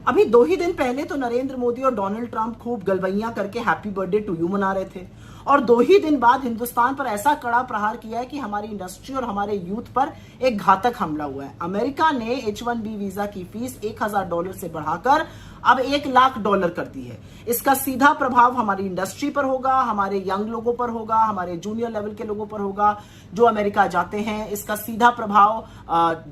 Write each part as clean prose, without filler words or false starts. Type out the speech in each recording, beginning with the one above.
अभी 2 ही दिन पहले तो नरेंद्र मोदी और डोनाल्ड ट्रंप खूब गलबैयां करके हैप्पी बर्थडे टू यू मना रहे थे, और 2 ही दिन बाद हिंदुस्तान पर ऐसा कड़ा प्रहार किया है कि हमारी इंडस्ट्री और हमारे यूथ पर एक घातक हमला हुआ है। अमेरिका ने H1B वीजा की फीस $1000 से बढ़ाकर अब $1,00,000 कर दी है। इसका सीधा प्रभाव हमारी इंडस्ट्री पर होगा, हमारे यंग लोगों पर होगा, हमारे जूनियर लेवल के लोगों पर होगा जो अमेरिका जाते हैं। इसका सीधा प्रभाव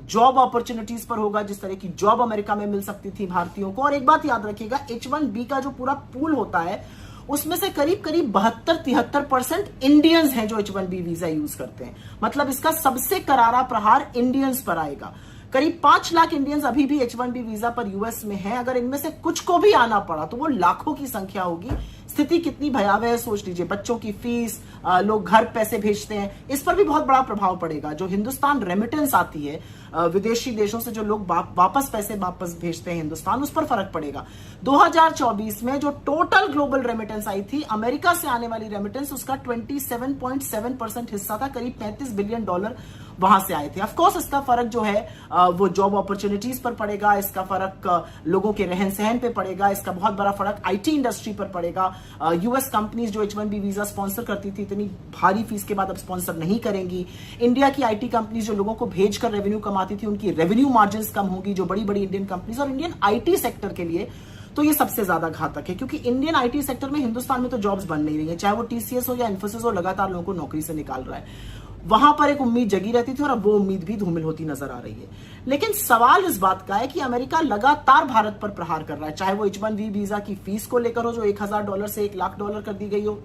जॉब अपॉर्चुनिटीज पर होगा, जिस तरह की जॉब अमेरिका में मिल सकती थी भारतीयों को। और एक बात याद रखिएगा, H1B का जो पूरा पूल होता है उसमें से करीब करीब 72-73% इंडियंस हैं जो H1B वीजा यूज करते हैं। मतलब इसका सबसे करारा प्रहार इंडियंस पर आएगा। करीब 5 लाख इंडियंस अभी भी H1B वीजा पर यूएस में हैं। अगर इनमें से कुछ को भी आना पड़ा तो वो लाखों की संख्या होगी। स्थिति कितनी भयावह है सोच लीजिए। बच्चों की फीस, लोग घर पैसे भेजते हैं, इस पर भी बहुत बड़ा प्रभाव पड़ेगा। जो हिंदुस्तान रेमिटेंस आती है विदेशी देशों से, जो लोग वापस पैसे भेजते हैं हिंदुस्तान, उस पर फर्क पड़ेगा। 2024 में जो टोटल ग्लोबल रेमिटेंस आई थी, अमेरिका से आने वाली रेमिटेंस, उसका 27.7% हिस्सा था। करीब $35 बिलियन वहां से आए थे। ऑफकोर्स इसका फर्क जो है वो जॉब अपॉर्चुनिटीज पर पड़ेगा, इसका फर्क लोगों के रहन सहन पे पड़ेगा, इसका बहुत बड़ा फर्क आईटी इंडस्ट्री पर पड़ेगा। यूएस कंपनीज जो H1B वीजा स्पॉन्सर करती थी, इतनी भारी फीस के बाद अब स्पॉन्सर नहीं करेंगी। इंडिया की आईटी कंपनीज जो लोगों को भेजकर रेवेन्यू कमाती थी, उनकी रेवेन्यू मार्जिन कम होगी, जो बड़ी बड़ी इंडियन कंपनीज। और इंडियन आईटी सेक्टर के लिए तो ये सबसे ज्यादा घातक है, क्योंकि इंडियन आईटी सेक्टर में हिंदुस्तान में तो जॉब्स बन नहीं रही है। चाहे वो टीसीएस हो या इन्फोसिस हो, लगातार लोगों को नौकरी से निकाल रहा है। वहां पर एक उम्मीद जगी रहती थी और अब वो उम्मीद भी धूमिल होती नजर आ रही है। लेकिन सवाल इस बात का है कि अमेरिका लगातार भारत पर प्रहार कर रहा है, चाहे वो H1B वीजा की फीस को लेकर हो, जो $1000 से $1,00,000 कर दी गई हो,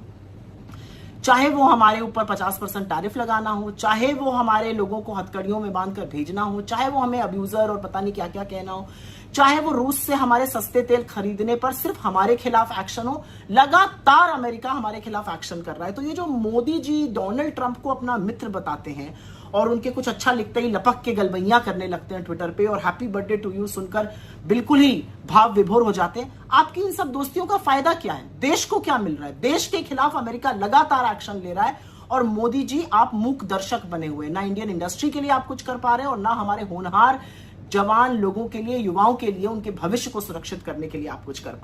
चाहे वो हमारे ऊपर 50% टैरिफ लगाना हो, चाहे वो हमारे लोगों को हथकड़ियों में बांधकर भेजना हो, चाहे वो हमें अब्यूजर और पता नहीं क्या क्या कहना हो, चाहे वो रूस से हमारे सस्ते तेल खरीदने पर सिर्फ हमारे खिलाफ एक्शन हो। लगातार अमेरिका हमारे खिलाफ एक्शन कर रहा है। तो ये जो मोदी जी डोनाल्ड ट्रंप को अपना मित्र बताते हैं और उनके कुछ अच्छा लिखते ही लपक के गलबैयां करने लगते हैं ट्विटर पे, और हैप्पी बर्थडे टू यू सुनकर बिल्कुल ही भाव विभोर हो जाते हैं, आपकी इन सब दोस्तियों का फायदा क्या है? देश को क्या मिल रहा है? देश के खिलाफ अमेरिका लगातार एक्शन ले रहा है और मोदी जी आप मूक दर्शक बने हुए। ना इंडियन इंडस्ट्री के लिए आप कुछ कर पा रहे हैं और ना हमारे होनहार जवान लोगों के लिए, युवाओं के लिए, उनके भविष्य को सुरक्षित करने के लिए आप कुछ कर पा रहे हैं।